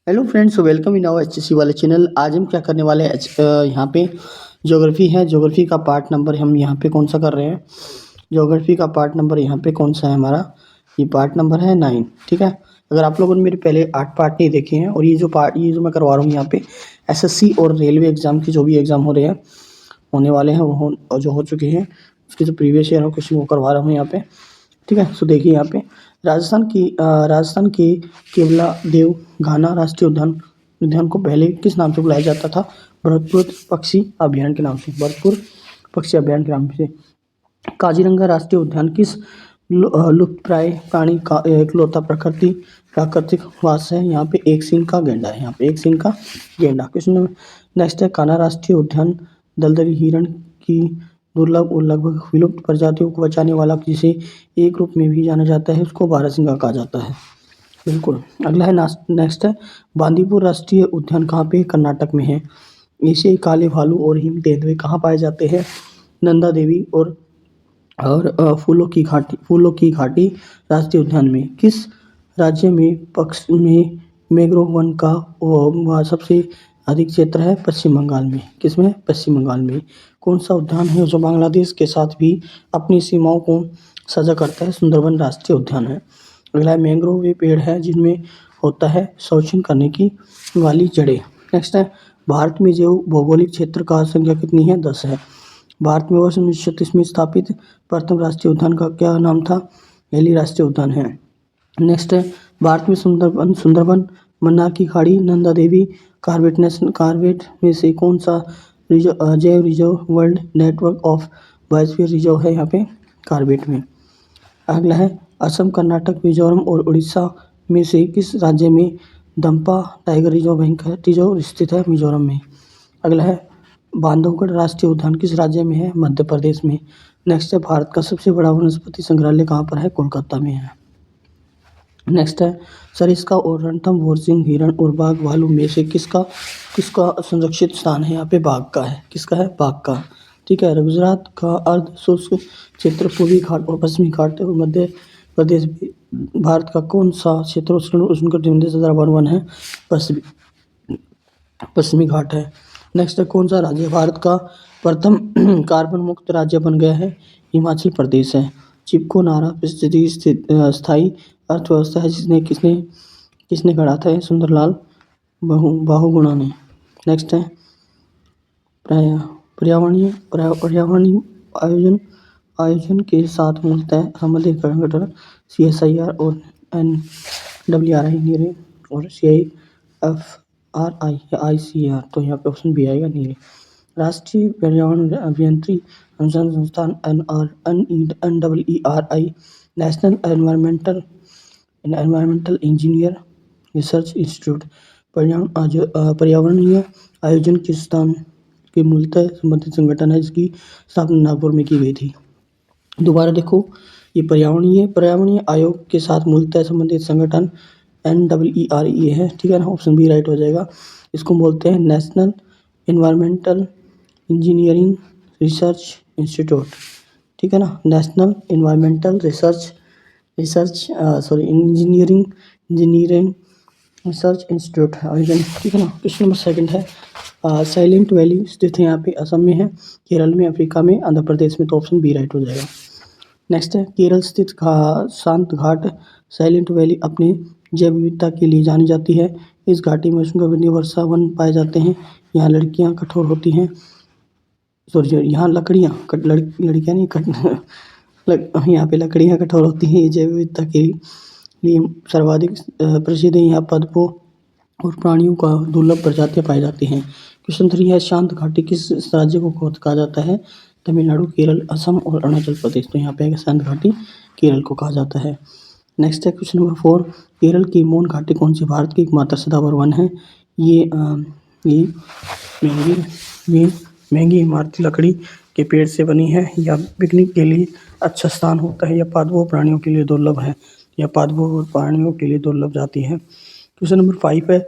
Hello friends, welcome in our HSC वाले चैनल। आज हम क्या करने वाले हैं? यहाँ पे ज्योग्राफी है। ज्योग्राफी का पार्ट नंबर हम यहाँ पे कौन सा कर रहे हैं? ज्योग्राफी का पार्ट नंबर यहाँ पे कौन सा है हमारा? ये पार्ट नंबर है 9। ठीक है। अगर आप लोगों ने मेरे पहले 8 पार्ट नहीं देखे हैं और ये जो मैं करवा रहा हूँ यहाँ पे एसएससी और रेलवे एग्जाम की जो भी एग्जाम हो रहे हैं, होने वाले हैं, और जो हो चुके हैं उसके जो प्रीवियस ईयर हो क्वेश्चन वो करवा रहा हूँ यहाँ पे। ठीक है। सो देखिए यहाँ पे राजस्थान के केवला देव घाना राष्ट्रीय उद्यान को पहले किस नाम से बुलाया जाता था? भरतपुर पक्षी अभ्यारण्य के नाम से। भरतपुर पक्षी अभ्यारण्य के नाम से। काजीरंगा राष्ट्रीय उद्यान किस लुप्तप्राय प्राणी का इकलौता प्राकृतिक वास है? यहाँ पे एक सींग का गेंडा है। यहाँ पे एक सींग का गेंडा। क्वेश्चन नेक्स्ट है, कान्हा राष्ट्रीय उद्यान दलदली हिरण की दुर्लभ और लगभग विलुप्त प्रजातियों को बचाने वाला, जिसे एक रूप में भी जाना जाता है, उसको बारहसिंगा कहा जाता है। बिल्कुल। अगला है नेक्स्ट है, बांदीपुर राष्ट्रीय उद्यान कहाँ पे? कर्नाटक में है। एशियाई काले भालू और हिम तेंदुए कहाँ पाए जाते हैं? नंदा देवी और फूलों की घाटी राष्ट्रीय उद्यान में। किस राज्य में मैंग्रोव वन का वहाँ सबसे अधिक क्षेत्र है? पश्चिम बंगाल में। किसमें? पश्चिम बंगाल में। कौन सा उद्यान है जो बांग्लादेश के साथ भी अपनी सीमाओं को साझा करता है? सुंदरबन राष्ट्रीय उद्यान है। अगला है, मैंग्रोव वे पेड़ है जिनमें होता है संरक्षण करने की वाली जड़ें। नेक्स्ट है, भारत में जैव भौगोलिक क्षेत्र का संख्या कितनी है? 10 है। भारत में वर्ष 1936 में स्थापित प्रथम राष्ट्रीय उद्यान का क्या नाम था? हेली राष्ट्रीय उद्यान है। नेक्स्ट है, भारत में सुंदरबन मन्नार की खाड़ी, नंदा देवी कार्बेट में से कौन सा जैव reserve world network of biosphere reserve है? यहाँ पे कार्बेट में। अगला है, असम, कर्नाटक, मिजोरम और उड़ीसा में से किस राज्य में दंपा टाइगर रिजर्व स्थित है? मिजोरम में। अगला है, बांधवगढ़ राष्ट्रीय उद्यान किस राज्य में है? मध्य प्रदेश में। नेक्स्ट है, भारत का सबसे बड़ा वनस्पति संग्रहालय कहाँ पर है? कोलकाता में है। नेक्स्ट है, सरिस्का और रणथंभौर सिंह हिरण और बाघ भालू में से किसका किसका संरक्षित स्थान है? यहाँ पे बाघ का है। किसका है? बाघ का। ठीक है। गुजरात का अर्ध शुष्क क्षेत्र पूर्वी घाट और पश्चिमी घाट और मध्य प्रदेश भारत का कौन सा क्षेत्र उष्णकटिबंधीय सदाबहार वन है? पश्चिमी घाट है। नेक्स्ट है, कौन सा राज्य भारत का प्रथम कार्बन मुक्त राज्य बन गया है? हिमाचल प्रदेश है। चिपको नारा स्थायी अर्थव्यवस्था है जिसने किसने किसने गढ़ा था? सुंदरलाल बहुगुणा ने। नेक्स्ट है, पर्यावरणीय आयोजन आयोजन के साथ मूलतः संबंधित संगठन CSIR और NWRI नीरे और CIFRI या ICR। तो यहाँ पे ऑप्शन बी आएगा, नीरे। राष्ट्रीय पर्यावरण अभियांत्रिकी अनुसंधान संस्थान NWERI, national environmental engineer research institute. पर्यावरणीय आयोजन के स्थान के मूलतः संबंधित संगठन है जिसकी स्थापना नागपुर में की गई थी। दोबारा देखो, ये पर्यावरणीय आयोग के साथ मूलतः संबंधित संगठन NWERI है। ठीक है ना। ऑप्शन बी राइट हो जाएगा। इसको बोलते हैं national environmental engineering research institute. ठीक है ना। National environmental engineering research institute है आयोजन। ठीक है ना। क्वेश्चन नंबर सेकंड है, साइलेंट वैली स्थित है यहाँ पे असम में है, केरल में, अफ्रीका में, आंध्र प्रदेश में। तो ऑप्शन बी राइट हो जाएगा। नेक्स्ट है, केरल स्थित शांत घाट साइलेंट वैली अपने जैव विविधता के लिए जानी जाती है। इस घाटी में उष्णकटिबंधीय वर्षा वन पाए जाते हैं। यहाँ लड़कियाँ कठोर होती हैं। यहाँ लड़कियाँ नहीं यहाँ पे लकड़ियाँ कठोर होती हैं। ये जैव विविधता के लिए सर्वाधिक प्रसिद्ध है। यहाँ पदपों और प्राणियों का दुर्लभ प्रजातियाँ पाई जाती हैं। क्वेश्चन 3 है, शांत घाटी किस राज्य को कहा जाता है? तमिलनाडु, केरल, असम और अरुणाचल प्रदेश। तो यहाँ पे शांत घाटी केरल को कहा जाता है। नेक्स्ट है क्वेश्चन नंबर 4, केरल की मौन घाटी कौन सी भारत की एकमात्र सदाबहार वन है? ये महंगी इमारती लकड़ी के पेड़ से बनी है, या पिकनिक के लिए अच्छा स्थान होता है, या पादपों प्राणियों के लिए दुर्लभ है, या पादपों और प्राणियों के लिए दुर्लभ जाती है। क्वेश्चन नंबर 5 है,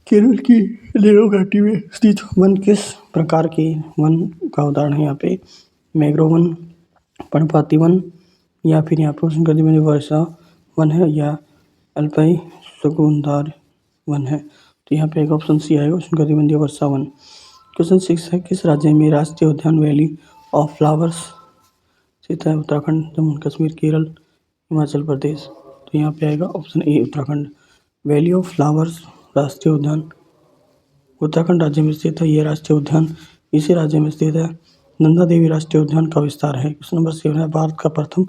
केरल की लेरो घाटी में स्थित वन किस प्रकार के वन का उदाहरण है? यहाँ पे मैंग्रोव वन, पर्णपाती वन, या फिर यहाँ पर उष्णकटिबंधीय वर्षा वन है, या अल्पाइन शंकुधार वन है, तो यहाँ पे एक ऑप्शन सी आएगा उष्ण कटिबंधीय वर्षा वन। क्वेश्चन 6 है, किस राज्य में राष्ट्रीय उद्यान वैली ऑफ फ्लावर्स स्थित है? उत्तराखंड, जम्मू कश्मीर, केरल, हिमाचल प्रदेश। तो यहाँ पे आएगा option A Uttarakhand. Valley of flowers राष्ट्रीय उद्यान उत्तराखंड राज्य में स्थित है। यह राष्ट्रीय उद्यान इसी राज्य में स्थित है। नंदा देवी राष्ट्रीय उद्यान का विस्तार है। क्वेश्चन नंबर 7 है, भारत का प्रथम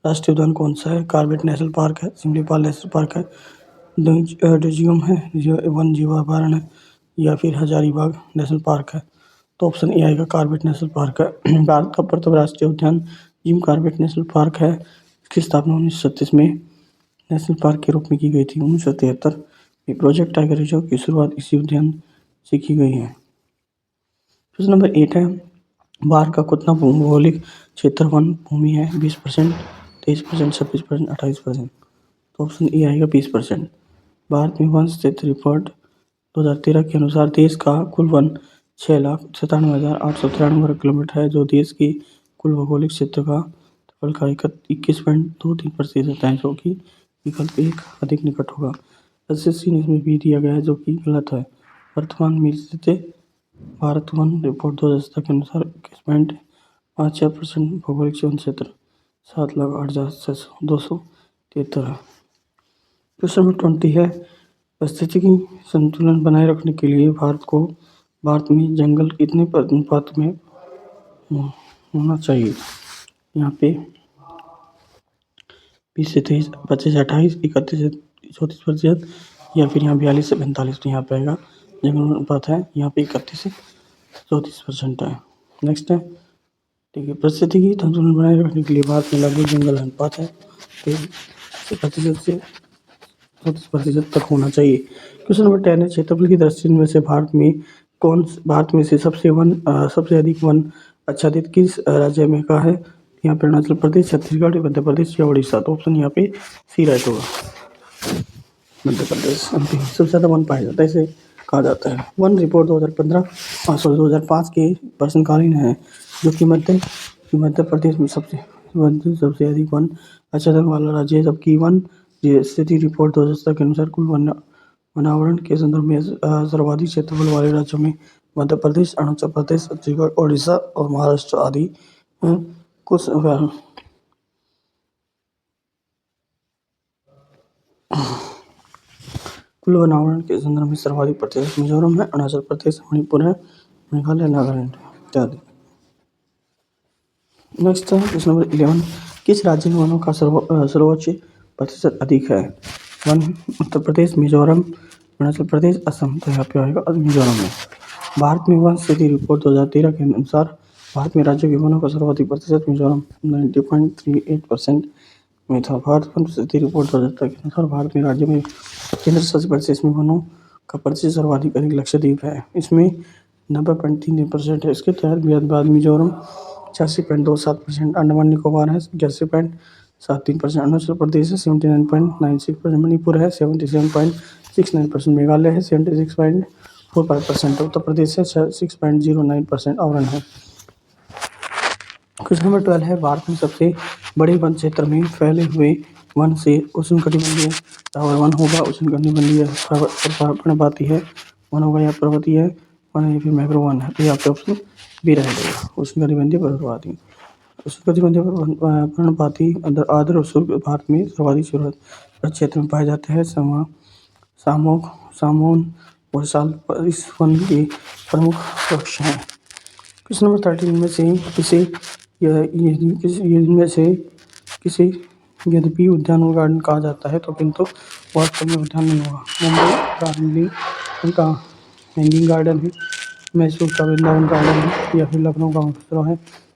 राष्ट्रीय उद्यान कौन सा है? कॉर्बेट नेशनल पार्क है, सिमलीपाल नेशनल पार्क है, ड्यूजियम है, वन जीवा अभयारण्य है, या फिर हजारीबाग नेशनल पार्क है। तो ऑप्शन ए आएगा कॉर्बेट नेशनल पार्क है। भारत का प्रथम राष्ट्रीय उद्यान जिम कॉर्बेट नेशनल पार्क है। इसकी स्थापना 1936 में नेशनल पार्क के रूप में की गई थी। 1973 में प्रोजेक्ट टाइगर रिजर्व की शुरुआत इसी उद्यान से की गई है। क्वेश्चन नंबर 8 है, भारत का कितना भौगोलिक क्षेत्र वन भूमि है? 20%, 23%, 26%, 28%। तो ऑप्शन ए आएगा 20%। भारत में वन स्थित रिपोर्ट 2013 के अनुसार देश का कुल वन 6,97,893 वर्ग किलोमीटर है, जो देश की कुल भौगोलिक क्षेत्र का क्षेत्रफल का 21.23% है, जो कि विकल्प एक अधिक निकट होगा। एसएससी ने इसमें भी दिया गया है, जो कि गलत है। वर्तमान में स्थित भारत वन रिपोर्ट 2017 के अनुसार 21.56% भौगोलिक वन क्षेत्र 7,08,273 है। क्वेश्चन नंबर 20 है, पारिस्थितिकी संतुलन बनाए रखने के लिए भारत में जंगल कितने अनुपात में होना चाहिए? यहाँ पे 20 से 23, 25 से 28, 31 से 34%, या फिर यहाँ 42 से 45। तो यहाँ पे आएगा जंगल अनुपात है, यहाँ पे 31 से 34% है। नेक्स्ट है, ठीक है, पारिस्थितिकी संतुलन बनाए रखने के लिए भारत में लगभग जंगल अनुपात है 23% से 34% तक होना चाहिए। क्वेश्चन नंबर 10 है, क्षेत्रफल की दृष्टि में से भारत में से सबसे अधिक वन आच्छादित किस राज्य में का है? यहाँ पे अरुणाचल प्रदेश, छत्तीसगढ़, मध्य प्रदेश या उड़ीसा। तो ऑप्शन यहाँ पे सी राइट होगा, मध्य प्रदेश। सबसे ज़्यादा वन पाया जाता है, इसे कहा जाता है। वन रिपोर्ट 2005 के प्रश्नकालीन है, जो कि मध्य प्रदेश में सबसे अधिक वन आच्छादन वाला राज्य है, जबकि वन स्थिति रिपोर्ट 2017 के अनुसार कुल वनावरण के संदर्भ में सर्वाधिक क्षेत्रफल वाले राज्यों में मध्य प्रदेश, अरुणाचल प्रदेश, छत्तीसगढ़, ओडिशा और महाराष्ट्र आदि कुछ कुल वनावरण के संदर्भ में सर्वाधिक प्रतिशत मिजोरम है, अरुणाचल प्रदेश, मणिपुर है, मेघालय, नागालैंड इत्यादि। नेक्स्ट है क्वेश्चन नंबर 11, किस राज्य में वनों का सर्वोच्च प्रतिशत अधिक है? वन उत्तर प्रदेश, मिजोरम, अरुणाचल प्रदेश, असम। तो यहाँ पे आएगा मिजोरम में। भारत में वन स्थिति रिपोर्ट 2013 के अनुसार भारत में राज्यों के वनों का सर्वाधिक प्रतिशत मिजोरम 90.38% में था। भारत वन स्थिति रिपोर्ट 2017 के अनुसार भारत में राज्यों में केंद्र शासित प्रदेश में वनों का प्रतिशत सर्वाधिक अधिक लक्षद्वीप है, इसमें 90.33% है। इसके तहत बाद मिजोरम 86.27%, अंडमान निकोबार है 81.73%, अरुणाचल प्रदेश है 79.96%, मणिपुर है 77.69%, मेघालय है 76.45%, उत्तर प्रदेश है 6.09% और है। क्वेश्चन नंबर 12 है, भारत में सबसे बड़े वन क्षेत्र में फैले हुए वन से उष्णकटिबंधीय वन होगा, उष्णकटिबंधीय पर्णपाती है वन होगा या पर्वतीय वन है या फिर मैंग्रोव वन है। तो यहाँ पे ऑप्शन बी रहेगा, उष्णकटिबंधीय पर्णपाती। उष्णकटिबंधीय पर्णपाती आर्द्र और शुष्क भारत में सर्वाधिक सूरत क्षेत्र में पाए जाते हैं। सामोन और साल इस वन के प्रमुख वृक्ष हैं। क्वेश्चन नंबर 13 इनमें से किसे यद्यपि उद्यान और गार्डन कहा जाता है, तो किंतु वास्तव में उद्यान नहीं होगा। मुंबई का हैंगिंग गार्डन है, मैसूर का वृंदावन गार्डन है, या फिर लखनऊ का मथुरा है,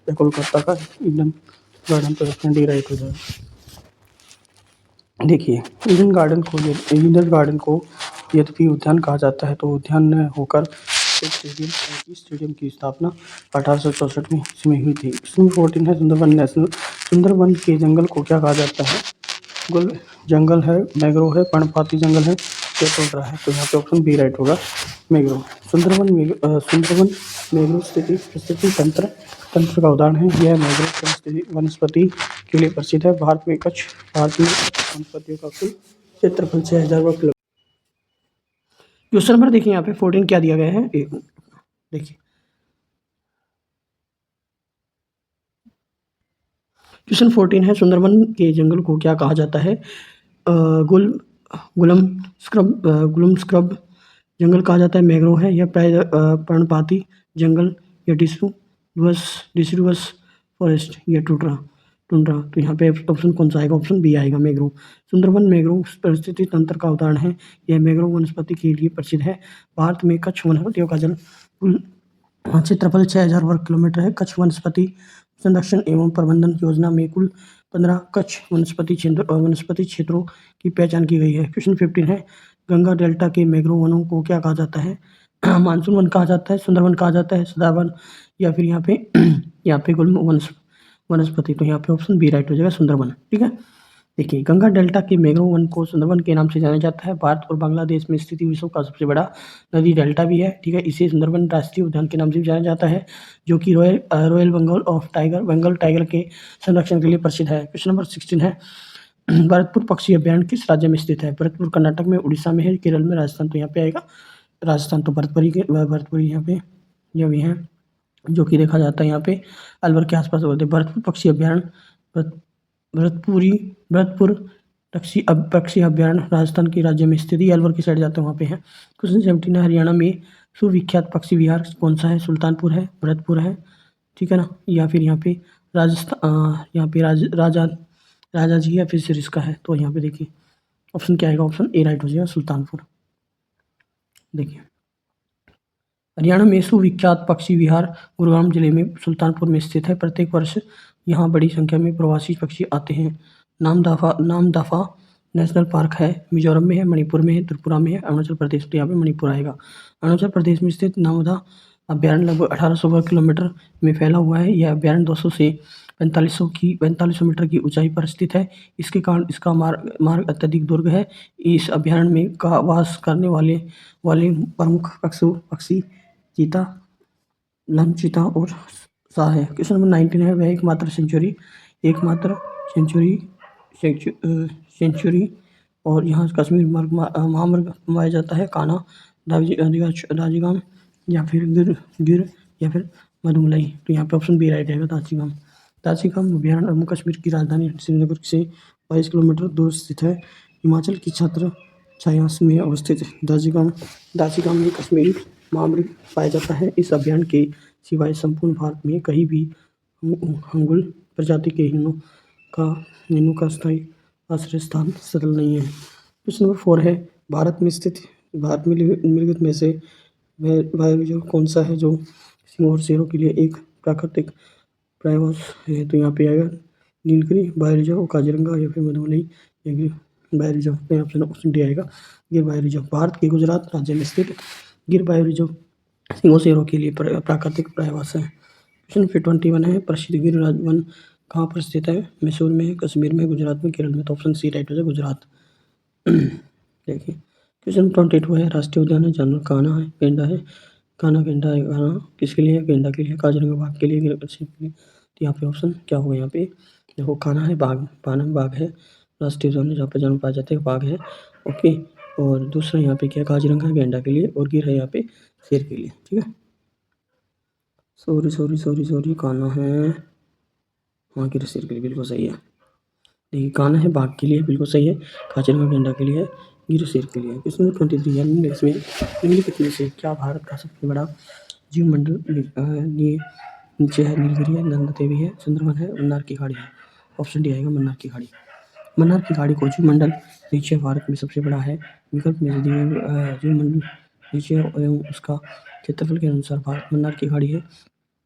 या कोलकाता का ईडन गार्डन। तो ऑप्शन डी राइट हो जाएगा। देखिए, ईडन गार्डन को यद्यपि उद्यान कहा जाता है, तो उद्यान न होकर स्टेडियम की स्थापना 1864 में इसमें हुई थी। इसमें 14 है, सुंदरवन के जंगल को क्या कहा जाता है? गुल जंगल है, मैंग्रोव है, पर्णपाती जंगल है, या टोंडरा है। तो यहाँ पे ऑप्शन बी राइट होगा, मैंग्रोव। सुंदरवन मैंग्रोव स्थिति तंत्र का उदाहरण है। यह मैंग्रोव वनस्पति के लिए प्रसिद्ध है। भारत में वनस्पतियों का कुल क्षेत्रफल 6000 वर्ग किलोमीटर। क्वेश्चन नंबर देखिए यहाँ पे 14 क्या दिया गया है, देखिए क्वेश्चन 14 है, सुंदरबन के जंगल को क्या कहा जाता है? गुल गुलम गुलम स्क्रब जंगल कहा जाता है, मैंग्रोव है, या पर्णपाती जंगल, या डिसिडुअस फॉरेस्ट, या टुंड्रा टुंड्रा। तो यहाँ पे ऑप्शन कौन सा आएगा? ऑप्शन बी आएगा, मैंग्रोव। सुंदरबन मैंग्रोव पारिस्थितिकी तंत्र का उदाहरण है। यह मैंग्रोव वनस्पति के लिए प्रसिद्ध है। भारत में कच्छ वनस्पतियों का जल कुल क्षेत्रफल 6000 वर्ग किलोमीटर है। कच्छ वनस्पति संरक्षण एवं प्रबंधन योजना में कुल 15 कच्छ वनस्पति क्षेत्रों की पहचान की गई है। क्वेश्चन 15 है, गंगा डेल्टा के मैंग्रोव वनों को क्या कहा जाता है? मानसून वन कहा जाता है, सुंदरवन कहा जाता है, सदावन, या फिर यहाँ पे गुल्म वनस्पति। तो यहाँ पे ऑप्शन बी राइट हो जाएगा, सुंदरवन। ठीक है, देखिए गंगा डेल्टा के मैंग्रोव वन को सुंदरवन के नाम से जाना जाता है। भारत और बांग्लादेश में स्थित विश्व का सबसे बड़ा नदी डेल्टा भी है। ठीक है, इसे सुंदरवन राष्ट्रीय उद्यान के नाम से भी जाना जाता है, जो कि रॉयल बंगाल टाइगर के संरक्षण के लिए प्रसिद्ध है। क्वेश्चन नंबर 16 है, भरतपुर पक्षी अभ्यारण्य किस राज्य में स्थित है? भरतपुर कर्नाटक में, उड़ीसा में है, केरल में, राजस्थान। तो यहाँ पे आएगा राजस्थान। तो भरतपुरी यहाँ पे जो भी है, जो कि देखा जाता है यहाँ पे अलवर के आसपास बोलते हैं। भरतपुर पक्षी अभ्यारण्य भरतपुर पक्षी अभ्यारण्य राजस्थान के राज्य में स्थित, अलवर की साइड जाते हैं वहाँ पे है। क्वेश्चन 17 है, हरियाणा में सुविख्यात पक्षी विहार कौन सा है? सुल्तानपुर है, भरतपुर है, ठीक है ना, या फिर यहाँ पे यहाँ पे राजा जी या फिर सिरिस्का है। तो यहाँ पे देखिए ऑप्शन क्या आएगा? ऑप्शन ए राइट हो जाएगा, सुल्तानपुर। देखिए हरियाणा में सुविख्यात पक्षी विहार गुरुग्राम जिले में सुल्तानपुर में स्थित है। प्रत्येक वर्ष यहाँ बड़ी संख्या में प्रवासी पक्षी आते हैं। नामदफा नेशनल पार्क है, मिजोरम में है, मणिपुर में है, त्रिपुरा में है, अरुणाचल प्रदेश। तो यहाँ पे मणिपुर आएगा। अरुणाचल प्रदेश में स्थित नामदा अभ्यारण्य लगभग 1800 वर्ग किलोमीटर में फैला हुआ है। यह अभ्यारण्य 200 से 4500 मीटर की ऊंचाई पर स्थित है। इसके कारण इसका मार्ग अत्यधिक दुर्ग है। इस अभ्यारण्य में का वास करने वाले प्रमुख पक्षी चीता, लंग चीता और शाह है। क्वेश्चन नंबर 19 है, वह एकमात्र सेंचुरी और यहाँ कश्मीर महामार्ग पाया जाता है। कान्हा, दाजीगाम, या फिर गिर या फिर मधुमलाई। तो यहाँ पे ऑप्शन बी राइट रहेगा, दाजीगाम अभ्यारण्य जम्मू कश्मीर की राजधानी श्रीनगर से 22 किलोमीटर दूर स्थित है। हिमाचल की छत्र छाया में अवस्थित दाजीगाम में कश्मीरी महामृग पाया जाता है। इस अभ्यारण्य के सिवाय संपूर्ण भारत में कहीं भी हंगुल प्रजाति के हिरणों का स्थायी आश्रय स्थान सरल नहीं है। क्वेश्चन नंबर 4 है, भारत में निर्मित में से वह कौन सा है जो सिंह और शेरों के लिए एक प्राकृतिक पर्यावास है? तो यहाँ पे आएगा नीलगिरी बायो रिजर्व, काजीरंगा, या फिर मधुमलाई, या गिर बायो रिजर्व। तो ऑप्शन डी आएगा, गिर बायो रिजर्व। भारत के गुजरात राज्य में स्थित गिर बायो रिजर्व सिंह शेरों के लिए प्राकृतिक पर्यावास है। क्वेश्चन 21 है, प्रसिद्ध गिरिराज वन कहाँ पर स्थित है? मैसूर में, कश्मीर में, गुजरात में, केरल में। तो ऑप्शन सी राइट हो जाए, गुजरात। देखिए क्वेश्चन 22 है, राष्ट्रीय उद्यान है, जानवर कान्हा है, गेंडा है, कान्हा किसके लिए है? गेंडा के लिए। काजीरंगा बाघ के लिए, तो यहाँ पे ऑप्शन क्या होगा? यहाँ पे देखो कान्हा है, बाघ है, राष्ट्रीय उद्यान है जहाँ पे जानवर पाए जाते हैं, बाघ है, ओके। और दूसरा यहाँ पे क्या, काजीरंगा है गेंडा के लिए, और गिर है यहाँ पे शेर के लिए। ठीक है, सॉरी कान्हा है, हाँ गिर शेर के लिए, बिल्कुल सही है। देखिए कान्हा है बाघ के लिए, बिल्कुल सही है, काजीरंगा गेंडा के लिए, गिर शेर के लिए। क्वेश्चन नंबर 23 है, निम्नलिखित में से क्या भारत का सबसे बड़ा जीव मंडल नीचे है? नीलगिरी है, नंदा देवी है, सुंदरवन है, मन्नार की खाड़ी है। ऑप्शन डी आएगा, मन्नार की खाड़ी। मन्नार की खाड़ी को जीव मंडल नीचे भारत में सबसे बड़ा है। विकल्प में जीव मंडल नीचे एवं उसका क्षेत्रफल के अनुसार भारत मन्नार की खाड़ी है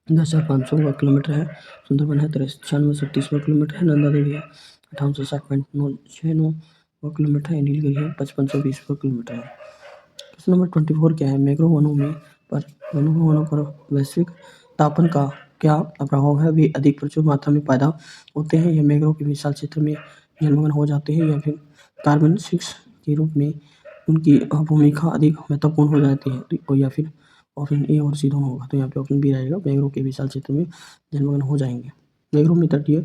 10,500 वर्ग किलोमीटर है, सुंदरवन है 9636 वर्ग किलोमीटर है, नंदा देवी है 5860.969 वर्ग किलोमीटर है, नीलगिरी है 5520 वर्ग किलोमीटर है। क्वेश्चन नंबर 24 क्या है? मैंग्रोव वनों पर वैश्विक तापन का क्या प्रभाव है? वे अधिक प्रचुर मात्रा में पैदा होते हैं या मैंग्रोव के विशाल क्षेत्र में जलमग्न हो जाते हैं, या फिर कार्बन 6 के रूप में उनकी भूमिका अधिक महत्वपूर्ण हो जाती है, तो या फिर ऑप्शन ए और सी दोनों होगा। तो यहाँ पे ऑप्शन बी रहेगा, मैंग्रोव के विशाल क्षेत्र में जलमग्न हो जाएंगे। मैंग्रोव में तटीय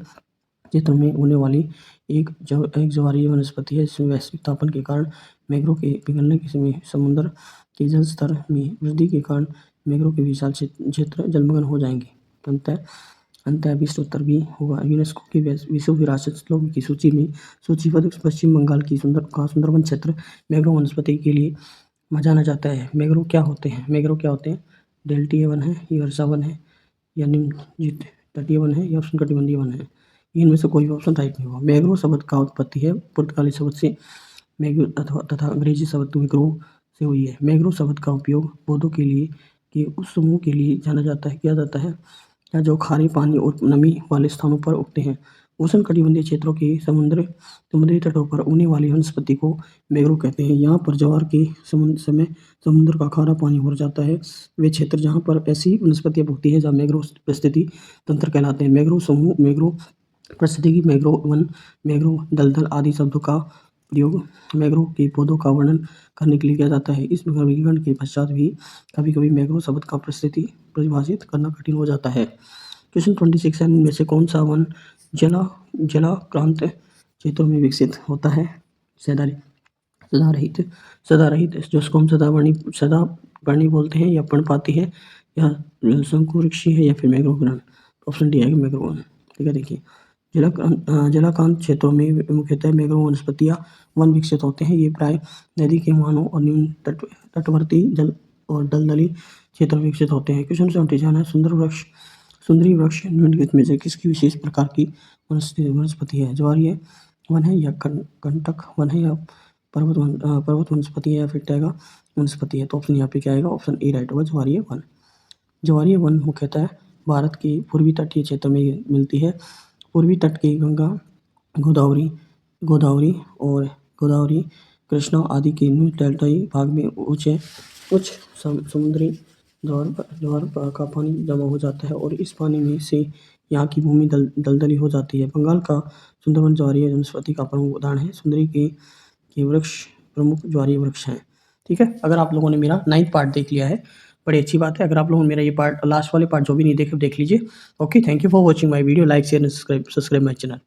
क्षेत्र में होने वाली एक ज्वारीय वनस्पति है, जिसमें वैश्विक तापन के कारण मैंग्रोव के पिघलने से समुद्र के जल स्तर में वृद्धि के कारण मैंग्रोव के विशाल क्षेत्र जलमग्न हो जाएंगे। अंततः विश्वोत्तर भी होगा। यूनेस्को की विश्व विरासत स्थलों की सूची में सूचीबद्ध पश्चिम बंगाल की सुंदरबन क्षेत्र मैंग्रोव वनस्पति के लिए जाना जाता है। मैंग्रोव क्या होते हैं? डेल्टीय वन है, ये वर्षा वन है, या निम्न तटीय वन है, या उष्णकटिबंधीय वन है। इनमें से कोई ऑप्शन राइट नहीं होगा। मैंग्रोव शब्द का उत्पत्ति है पुर्तगाली शब्द से मैंग्रो तथा अंग्रेजी शब्द मैंग्रोव से हुई है। मैंग्रोव शब्द का उपयोग पौधों के उस समूह के लिए किया जाता है या जो खारे पानी और नमी वाले स्थानों पर उगते हैं। उष्णकटिबंधीय क्षेत्रों के समुद्री तटों पर उगने वाली वनस्पति को मैंग्रोव कहते हैं। यहाँ पर ज्वार के समय समुद्र का खारा पानी भर जाता है। वे क्षेत्र जहाँ पर ऐसी वनस्पतियाँ उगती हैं जहाँ मैंग्रोव परिस्थिति तंत्र कहलाते हैं। मैंग्रोव परिस्थितिकी मैंग्रोव वन, मैंग्रोव दलदल आदि शब्दों का प्रयोग मैंग्रोव के पौधों का वर्णन करने के लिए किया जाता है। इस वर्गीकरण के पश्चात भी कभी-कभी मैंग्रोव शब्द का परिभाषित करना कठिन हो जाता है। क्वेश्चन 26 है, इनमें से कौन सा वन जलाक्रांत क्षेत्रों में विकसित होता है? सदारहित जिसको हम सदापर्णी बोलते हैं, या पर्णपाती है, या शंकुवृक्षी है, या फिर मैंग्रोव वन। ऑप्शन डी है मैंग्रोव वन। ठीक है, देखिए जलाक्रांत क्षेत्रों में मुख्यतः मैंग्रोव वन विकसित होते हैं। ये प्राय नदी के मुहानों और निम्न तटवर्ती जल और दलदली क्षेत्र में विकसित होते हैं। क्वेश्चन 77 है, सुंदरी वृक्ष निम्नलिखित में से किसकी विशेष प्रकार की वनस्पति है? ज्वारीय वन है, या कंटक वन है, या पर्वत वनस्पति है, या फिर टैगा वनस्पति है? तो ऑप्शन यहाँ पे क्या आएगा? ऑप्शन ए राइट होगा, ज्वारीय वन। ज्वारीय वन मुख्यतः भारत के पूर्वी तटीय क्षेत्र में मिलती है। पूर्वी तट के गंगा, गोदावरी, कृष्णा आदि के डेल्टाई भाग में उच्च समुद्री ज्वार का पानी जमा हो जाता है और इस पानी में से यहाँ की भूमि दलदली हो जाती है। बंगाल का सुंदरबन ज्वारीय वनस्पति का प्रमुख उदाहरण है। सुंदरी के वृक्ष प्रमुख ज्वारीय वृक्ष हैं। ठीक है, अगर आप लोगों ने मेरा 9th पार्ट देख लिया है, बड़ी अच्छी बात है। अगर आप लोगों ने मेरा ये पार्ट लास्ट वाले पार्ट जो भी नहीं देखे, देख लीजिए। Okay, thank you for watching my video. Like share and subscribe my channel.